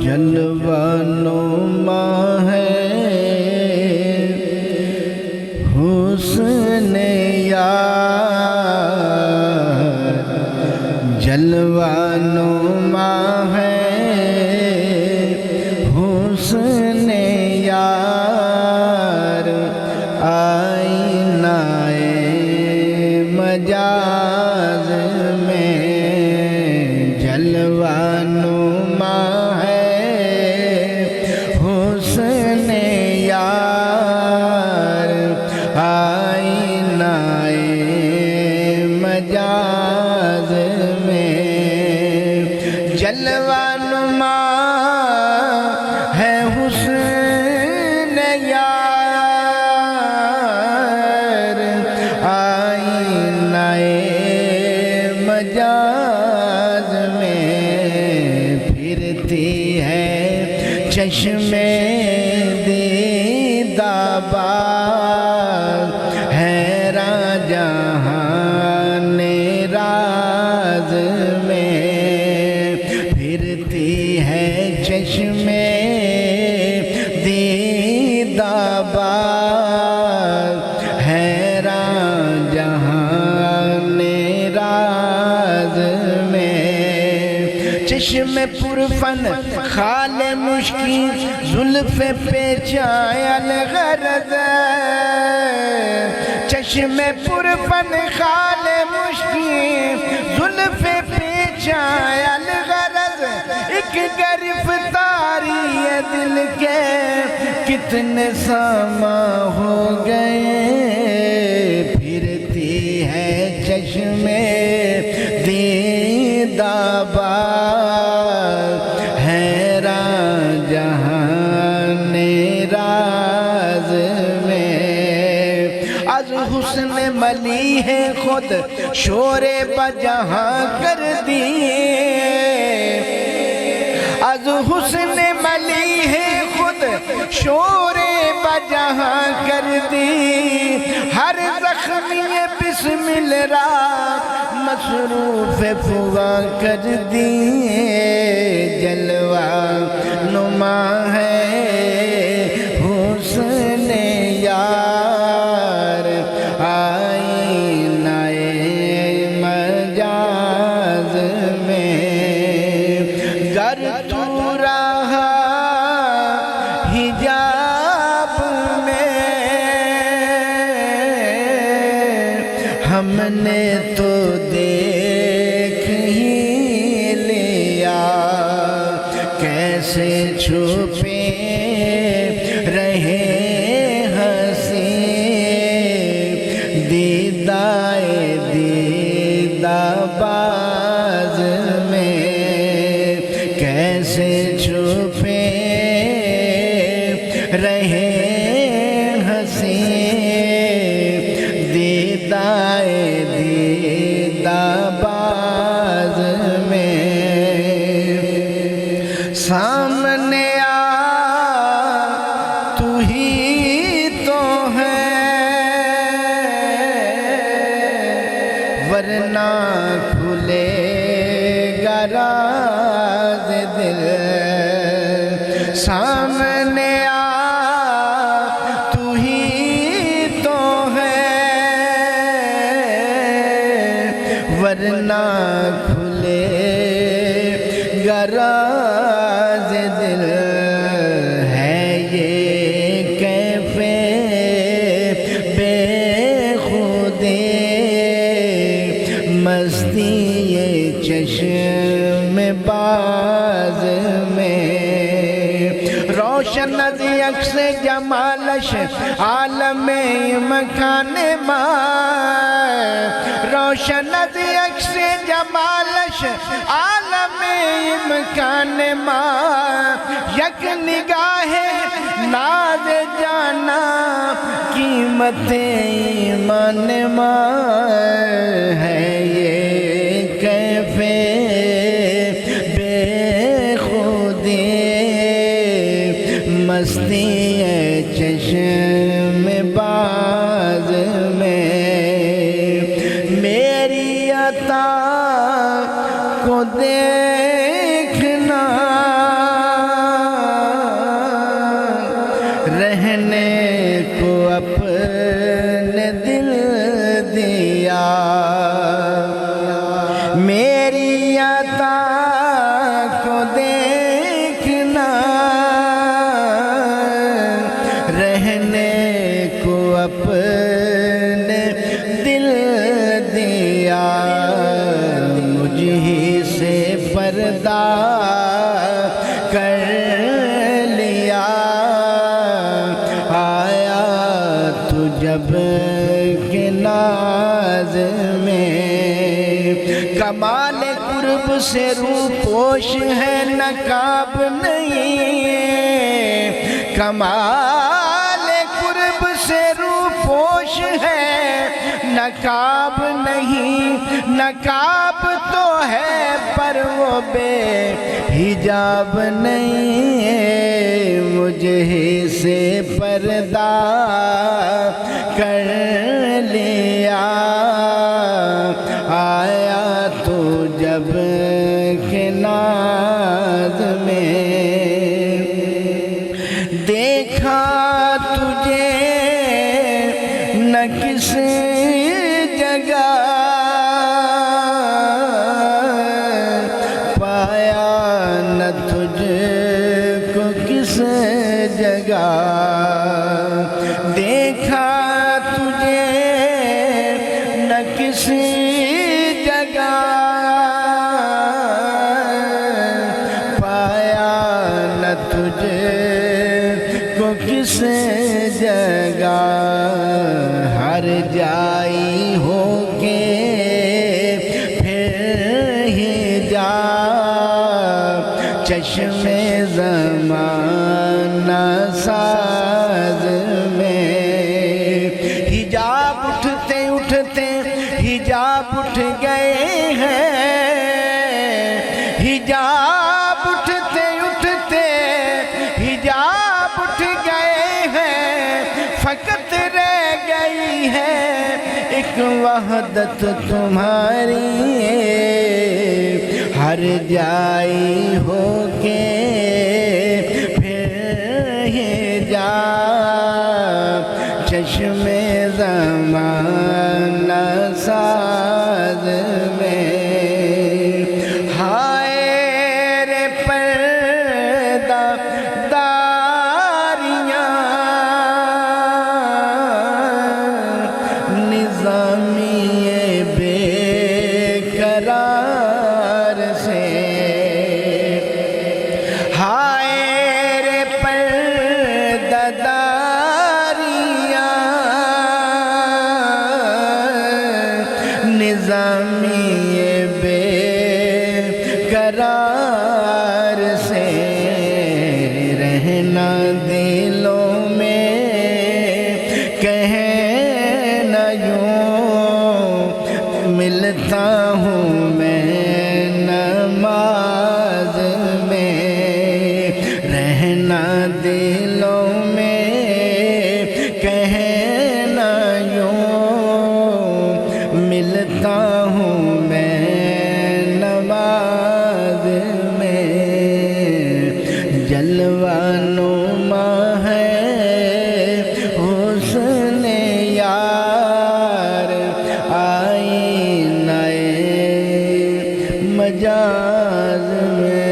جلوہ نما ہے حسن یار، جلوہ نما ہے حسن یار، آئینہ مجاز میں جلوہ نما ہے حسن یار، آئینہ مجاز میں جلوہ نما ہے حسن یار، آئینہ مجاز میں پھرتی ہے چشم دیدہ باز، حیران جہان راز میں پھرتی ہے چشم دیدہ باز، حیران جہان راز میں چشم پرفن خال مشکی زلف پیچائل غرض، چشم پرفن خال مشکی زلف پیچائل غرض، ایک گرفتاری ہے دل کے کتنے ساما ہو گئے، پھرتی ہے چشم دیدہ باز، حیران جہان راز میں از حسن ملی ہے خود شور بجہاں کر دیے، از حسن ملی ہے خود شور بجہاں کر دی، ہر زخمی بسم اللہ مصروف فغاں کر دی، جلوہ نما ہے حسن یار، آئینہ مجاز میں گر تو رہا حجاب میں، ہم نے تو دیکھ ہی لیا، کیسے چھپے رہے ہنسی دیدہ باز میں، کیسے چھپے رہے ہنسی دیدہ باز میں، سامنے آ تو ہی تو ہے ورنہ کھلے گا راز دل، سامنے آ تو ہی تو ہے ورنہ کھلے گا راز دل، ہے یہ کیف بے خودی مستی چشم باز میں، روشن از عکس جمالش عالم مکان ماں، روشن از عکس جمالش عالم مکان ماں، یک نگاہ ناز جانا قیمت ایمان ماں، ہے یہ کیف بے خودی مستی چشم باز میں، میری عطا کو دے خدا کو دیکھنا، رہنے کو اپنے دل دیا، مجھ ہی سے پردہ کر لیا، آیا تو جب کہ ناز میں، کمال قرب سے روپوش ہے نقاب نہیں، کمال قرب سے روپوش ہے نقاب نہیں، نقاب تو ہے پر وہ بے حجاب نہیں ہے، مجھے سے پردہ کر لیا، آیا تو جب کہ ناز میں، دیکھا تجھے نہ کس جگہ، پایا نہ تجھ کو کس جگہ، دیکھا تجھے نہ کس جگہ، پایا نہ تجھ کو کس جگہ، ہر جائی ہو کے پھر ہی جا، چشم زمانہ ساز میں، حجاب اٹھتے اٹھتے حجاب اٹھ گئے ہیں، حجاب اٹھتے اٹھتے حجاب اٹھ گئے ہیں، فقط رہ گئی ہے ایک وحدت تمہاری، ہر جائی ہو کے پھر ہی جا، چشم زمانہ ساز میں، ہائے رے پردہ داریاں نظامی بے قرار سے، ہائے رے پردہ داریاں نظامی بے قرار سے، رہنا دلوں میں کہنا یوں، ملتا ہوں میں نماز میں، رہنا دلوں میں کہنا یوں، ملتا ہوں میں نماز میں، جلوہ نما ہے حسن یار، آئینہ مجاز میں۔